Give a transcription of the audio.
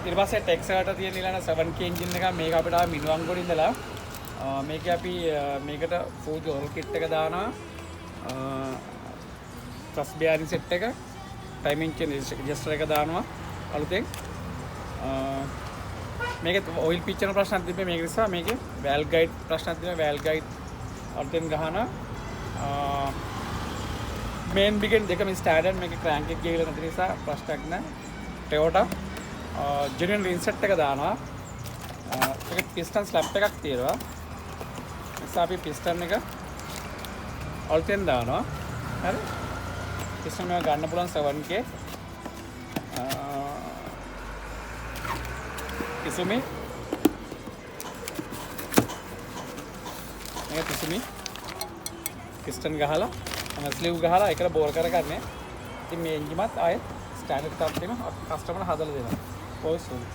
ඊට පස්සේ ටෙක්ස් එකට තියෙන ඊළඟ 7K එන්ජින් එක මේක අපිට ආව මිනුවන්ගොඩ ඉඳලා මේක අපි මේකට ෆූජ් ඔල් කිට් එක දානවා ට්‍රස් බෙයාරින් සෙට් එක ටයිම් එන්ජින් රෙජිස්ටර් එක දානවා අලුතෙන් මේක ඔයිල් පිච්චෙන ප්‍රශ්නක් තිබ්බේ මේක නිසා මේකේ වැල් ගයිඩ් ප්‍රශ්නක් තියෙනවා වැල් ගයිඩ් අලුතෙන් ගහනවා මේන් බිගෙන් දෙකම ස්ටෑන්ඩඩ් මේකේ ක්‍රෑන්ක් එක ගිහලා නැති නිසා ප්‍රශ්නයක් නැහැ Toyota ජෙනුයින් රින්සෙට් එක දානවා ඒක පිස්ටන් ස්ලැප් එකක් තියෙනවා නිසා අපි පිස්ටන් එක අලුතෙන් දානවා හරි පිස්ටන් එක ගන්න පුළුවන් 7K කිසුමි මේක කිසුමි පිස්ටන් ගහලා ස්ලිව් ගහලා ඒකට බෝල් කරගන්නේ ඉතින් මේ එන්ජිමත් ආයේ ස්ටෑන්ඩඩ් එකක් දෙනවා කස්ටමර්ට හදලා දෙනවා ඔය සෝලි